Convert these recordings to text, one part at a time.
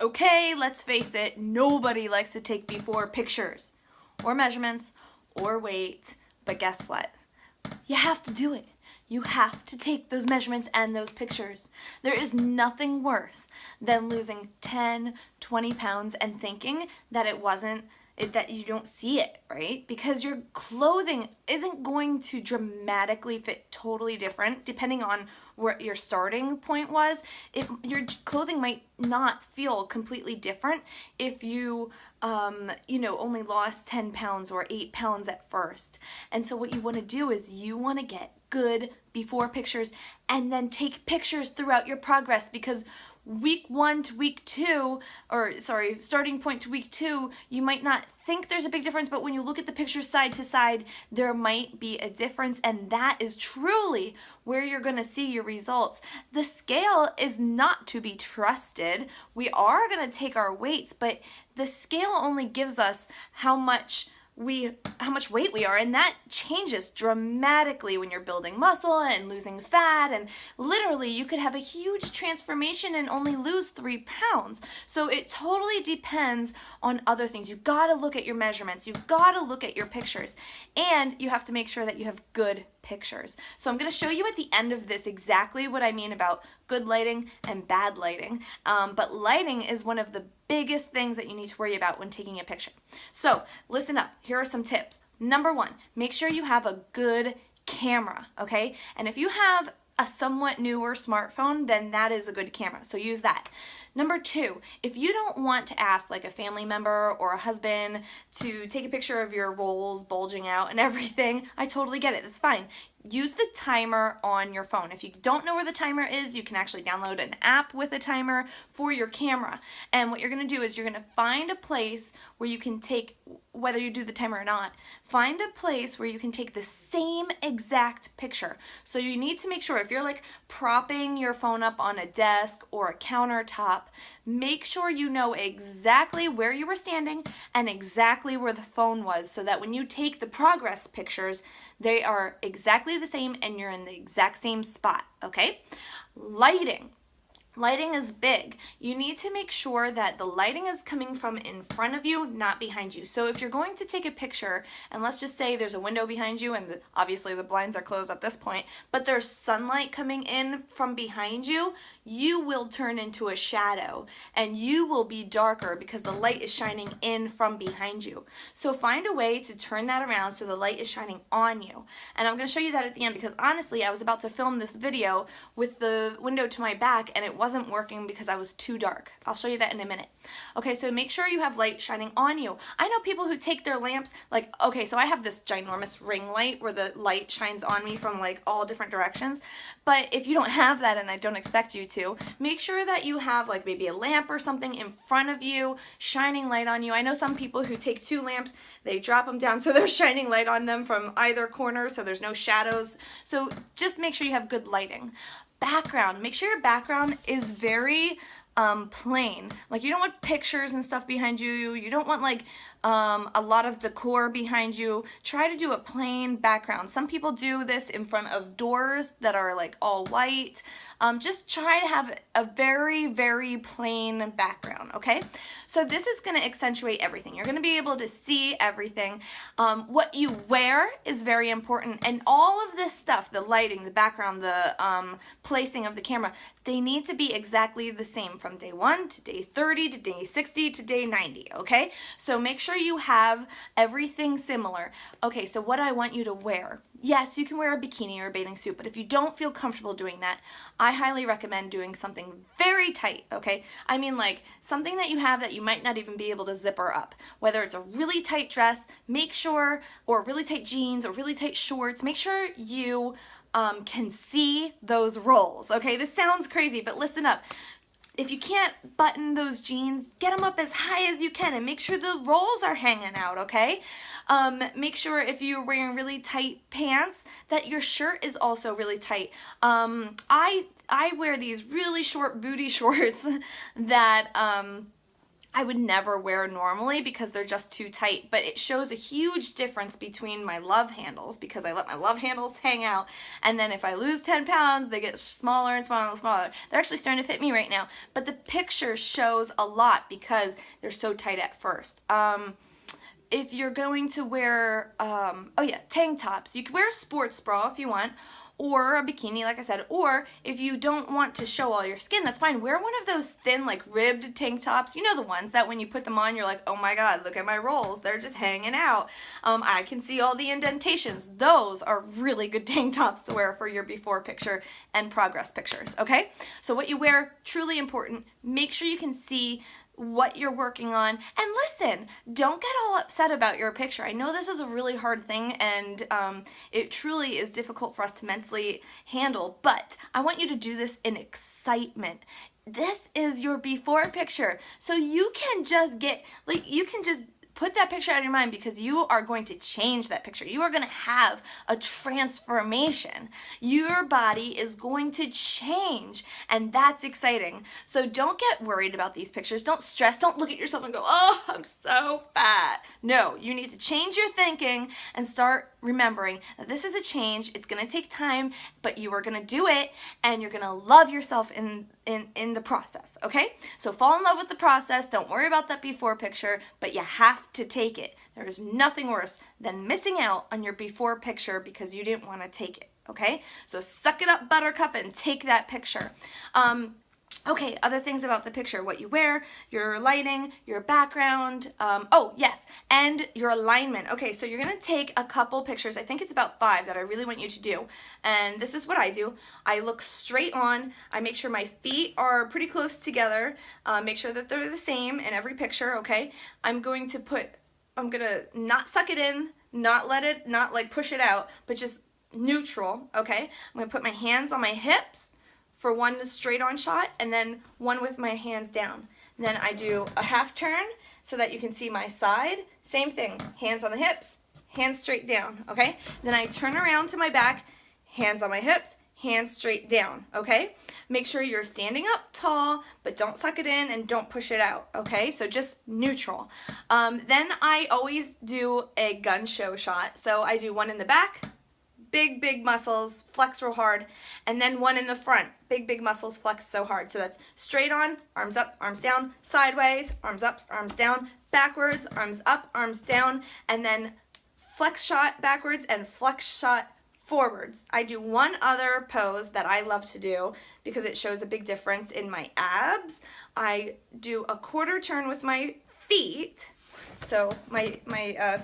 Okay, let's face it, nobody likes to take before pictures or measurements or weight, but guess what? You have to do it. You have to take those measurements and those pictures. There is nothing worse than losing 10, 20 pounds and thinking that that you don't see it, right? Because your clothing isn't going to dramatically fit totally different depending on where your starting point was. Your clothing might not feel completely different if you only lost 10 pounds or 8 pounds at first. And so what you want to do is you want to get good before pictures and then take pictures throughout your progress, because week 1 to week 2, starting point to week 2, you might not think there's a big difference, but when you look at the pictures side to side, there might be a difference, and that is truly where you're going to see your results. The scale is not to be trusted. We are going to take our weights, but the scale only gives us how much weight we are, and that changes dramatically when you're building muscle and losing fat, and literally you could have a huge transformation and only lose 3 pounds. So it totally depends on other things. You've got to look at your measurements, you've got to look at your pictures, and you have to make sure that you have good pictures. So I'm going to show you at the end of this exactly what I mean about good lighting and bad lighting, but lighting is one of the biggest things that you need to worry about when taking a picture. So listen up, here are some tips. Number 1, make sure you have a good camera, okay? And if you have a somewhat newer smartphone, then that is a good camera, so use that. Number 2, if you don't want to ask like a family member or a husband to take a picture of your rolls bulging out and everything, I totally get it, that's fine. Use the timer on your phone. If you don't know where the timer is, you can actually download an app with a timer for your camera. And what you're going to do is you're going to find a place where you can take, whether you do the timer or not, find a place where you can take the same exact picture. So you need to make sure, if you're like propping your phone up on a desk or a countertop, make sure you know exactly where you were standing and exactly where the phone was, so that when you take the progress pictures, they are exactly the same and you're in the exact same spot, okay? Lighting. Lighting is big. You need to make sure that the lighting is coming from in front of you, not behind you. So if you're going to take a picture, and let's just say there's a window behind you, and obviously the blinds are closed at this point, but there's sunlight coming in from behind you, you will turn into a shadow and you will be darker because the light is shining in from behind you. So find a way to turn that around so the light is shining on you. And I'm going to show you that at the end, because honestly I was about to film this video with the window to my back and it wasn't working because I was too dark. I'll show you that in a minute. Okay, so make sure you have light shining on you. I know people who take their lamps, like, okay, so I have this ginormous ring light where the light shines on me from like all different directions, but if you don't have that, and I don't expect you to, make sure that you have like maybe a lamp or something in front of you shining light on you. I know some people who take 2 lamps, they drop them down so they're shining light on them from either corner so there's no shadows. So just make sure you have good lighting. Background, make sure your background is very plain. Like, you don't want pictures and stuff behind you. You don't want like a lot of decor behind you. Try to do a plain background. Some people do this in front of doors that are like all white. Just try to have a very, very plain background, okay? So this is going to accentuate everything. You're going to be able to see everything. What you wear is very important, and all of this stuff, the lighting, the background, the placing of the camera, they need to be exactly the same from day 1 to day 30 to day 60 to day 90, okay? So make sure you have everything similar. Okay, so what I want you to wear. Yes, you can wear a bikini or a bathing suit, but if you don't feel comfortable doing that, I highly recommend doing something very tight, okay? I mean like something that you have that you might not even be able to zipper up. Whether it's a really tight dress, make sure, or really tight jeans or really tight shorts, make sure you can see those rolls, okay? This sounds crazy, but listen up. If you can't button those jeans, get them up as high as you can and make sure the rolls are hanging out, okay? Make sure if you're wearing really tight pants that your shirt is also really tight. I wear these really short booty shorts that I would never wear normally because they're just too tight, but it shows a huge difference between my love handles because I let my love handles hang out, and then if I lose 10 pounds, they get smaller and smaller and smaller. They're actually starting to fit me right now, but the picture shows a lot because they're so tight at first. If you're going to wear, tank tops, you can wear a sports bra if you want, or a bikini, like I said, or if you don't want to show all your skin, that's fine. Wear one of those thin, like, ribbed tank tops. You know the ones that when you put them on, you're like, oh my god, look at my rolls. They're just hanging out. I can see all the indentations. Those are really good tank tops to wear for your before picture and progress pictures, okay? So what you wear, truly important. Make sure you can see what you're working on, and listen, don't get all upset about your picture. I know this is a really hard thing, and it truly is difficult for us to mentally handle, but I want you to do this in excitement. This is your before picture, so you can just put that picture out of your mind because you are going to change that picture. You are going to have a transformation. Your body is going to change, and that's exciting. So don't get worried about these pictures. Don't stress. Don't look at yourself and go, oh, I'm so fat. No, you need to change your thinking and start remembering that this is a change. It's going to take time, but you are going to do it, and you're going to love yourself in the process, okay? So fall in love with the process. Don't worry about that before picture, but you have to take it. There is nothing worse than missing out on your before picture because you didn't want to take it, okay? So suck it up, buttercup, and take that picture. Okay, other things about the picture, what you wear, your lighting, your background, oh yes, and your alignment. Okay, so you're gonna take a couple pictures, I think it's about 5 that I really want you to do, and this is what I do. I look straight on, I make sure my feet are pretty close together, make sure that they're the same in every picture, okay? I'm gonna not suck it in, not like push it out, but just neutral, okay? I'm gonna put my hands on my hips, for one straight on shot, and then one with my hands down. And then I do a half turn so that you can see my side. Same thing, hands on the hips, hands straight down, okay? Then I turn around to my back, hands on my hips, hands straight down, okay? Make sure you're standing up tall, but don't suck it in and don't push it out, okay? So just neutral. Then I always do a gun show shot. So I do one in the back, big muscles, flex real hard, and then one in the front, big muscles, flex so hard. So that's straight on, arms up, arms down, sideways, arms up, arms down, backwards, arms up, arms down, and then flex shot backwards and flex shot forwards. I do one other pose that I love to do because it shows a big difference in my abs. I do a quarter turn with my feet. So my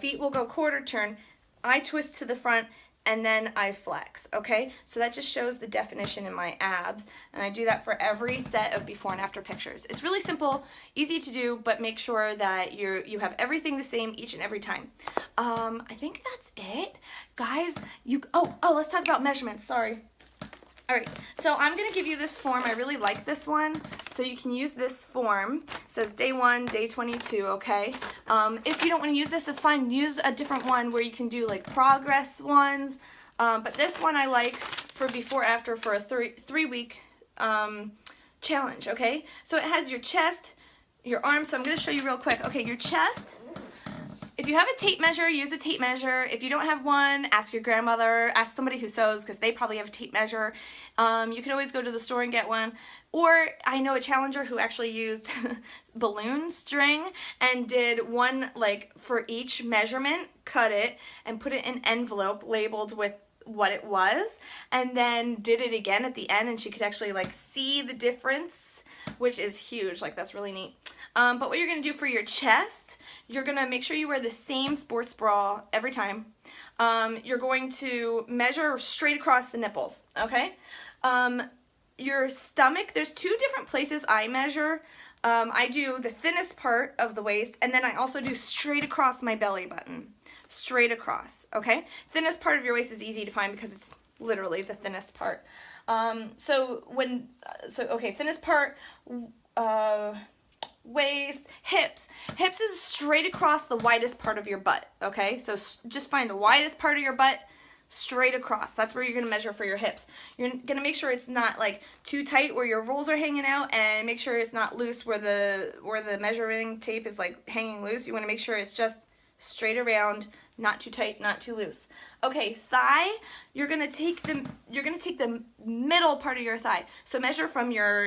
feet will go quarter turn, I twist to the front, and then I flex, okay? So that just shows the definition in my abs, and I do that for every set of before and after pictures. It's really simple, easy to do, but make sure that you have everything the same each and every time. I think that's it. Guys, let's talk about measurements, sorry. All right, so I'm gonna give you this form. I really like this one, so you can use this form. It says day 1, day 22, okay? If you don't wanna use this, that's fine. Use a different one where you can do like progress ones. But this one I like for before, after, for a three-week challenge, okay? So it has your chest, your arms, so I'm gonna show you real quick. Okay, your chest. If you have a tape measure, use a tape measure. If you don't have one, ask your grandmother, ask somebody who sews because they probably have a tape measure. You can always go to the store and get one. Or I know a challenger who actually used balloon string and did one like for each measurement, cut it and put it in an envelope labeled with what it was, and then did it again at the end, and she could actually like see the difference, which is huge. Like, that's really neat. But what you're gonna do for your chest, you're gonna make sure you wear the same sports bra every time. You're going to measure straight across the nipples, okay? Your stomach, there's 2 different places I measure. I do the thinnest part of the waist, and then I also do straight across my belly button. Straight across, okay? Thinnest part of your waist is easy to find because it's literally the thinnest part. Thinnest part, waist, hips. Hips is straight across the widest part of your butt, okay? So just find the widest part of your butt, straight across. That's where you're gonna measure for your hips. You're gonna make sure it's not like too tight where your rolls are hanging out, and make sure it's not loose where the measuring tape is like hanging loose. You wanna make sure it's just straight around, not too tight, not too loose. Okay, thigh, you're gonna take the middle part of your thigh. So measure from your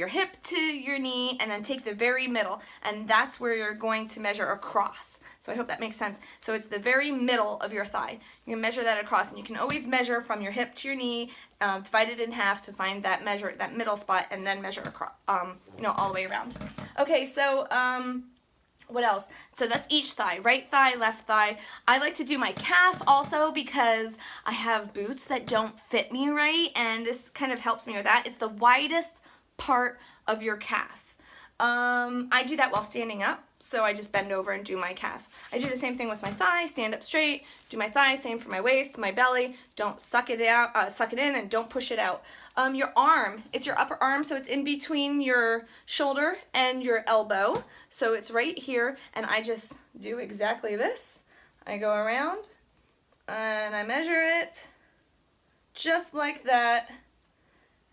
hip to your knee, and then take the very middle, and that's where you're going to measure across. So I hope that makes sense. So it's the very middle of your thigh. You can measure that across, and you can always measure from your hip to your knee, divide it in half to find that middle spot, and then measure across, all the way around. Okay, so what else? So that's each thigh, right thigh, left thigh. I like to do my calf also because I have boots that don't fit me right, and this kind of helps me with that. It's the widest part of your calf. I do that while standing up, so I just bend over and do my calf. I do the same thing with my thigh, stand up straight, do my thigh, same for my waist, my belly. Don't suck it in, and don't push it out. Your arm, it's your upper arm, so it's in between your shoulder and your elbow. So it's right here, and I just do exactly this. I go around, and I measure it just like that.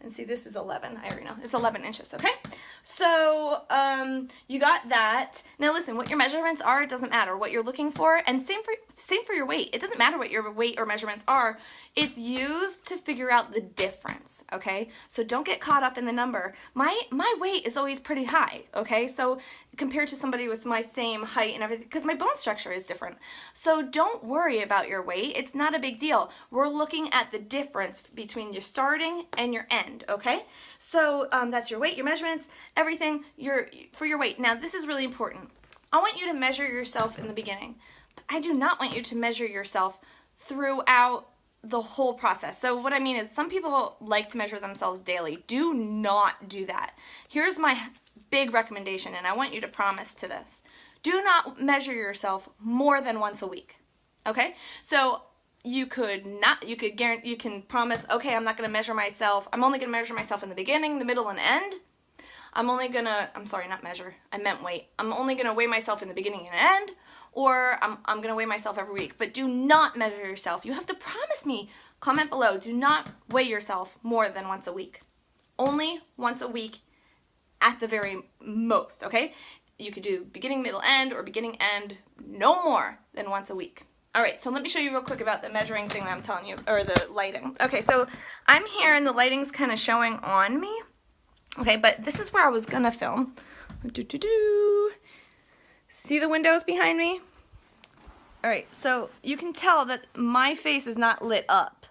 And see, this is 11. I already know. It's 11 inches, okay? So you got that. Now listen, what your measurements are, it doesn't matter. What you're looking for, and same for your weight. It doesn't matter what your weight or measurements are. It's used to figure out the difference, okay? So don't get caught up in the number. My weight is always pretty high, okay? So compared to somebody with my same height and everything, because my bone structure is different. So don't worry about your weight. It's not a big deal. We're looking at the difference between your starting and your end, okay? So that's your weight, your measurements, everything for your weight. Now this is really important. I want you to measure yourself in the beginning. I do not want you to measure yourself throughout the whole process. So what I mean is, some people like to measure themselves daily. Do not do that. Here's my big recommendation, and I want you to promise to this. Do not measure yourself more than once a week. Okay? So you can promise, okay, I'm not going to measure myself. I'm only going to measure myself in the beginning, the middle, and end. I'm sorry, not measure. I meant weight. I'm only going to weigh myself in the beginning and end, or I'm going to weigh myself every week. But do not measure yourself. You have to promise me. Comment below. Do not weigh yourself more than once a week. Only once a week at the very most, okay? You could do beginning, middle, end, or beginning, end, no more than once a week. All right, so let me show you real quick about the measuring thing that I'm telling you, or the lighting. Okay, so I'm here and the lighting's kind of showing on me. Okay, but this is where I was gonna film. See the windows behind me? All right, so you can tell that my face is not lit up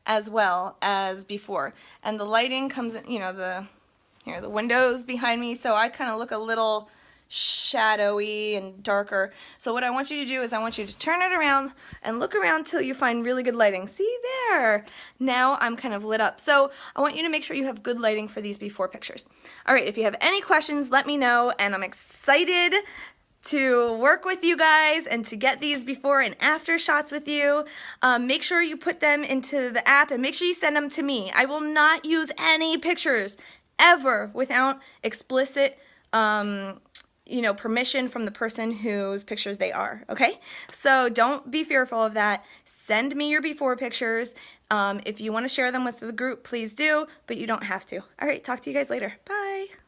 as well as before. And the lighting comes in, the windows behind me, so I kind of look a little shadowy and darker. So what I want you to do is I want you to turn it around and look around till you find really good lighting. See there? Now I'm kind of lit up. So I want you to make sure you have good lighting for these before pictures. All right, if you have any questions, let me know, and I'm excited to work with you guys and to get these before and after shots with you. Make sure you put them into the app, and make sure you send them to me. I will not use any pictures ever without explicit permission from the person whose pictures they are, okay? So don't be fearful of that. Send me your before pictures. If you want to share them with the group, please do, but you don't have to. All right, talk to you guys later. Bye.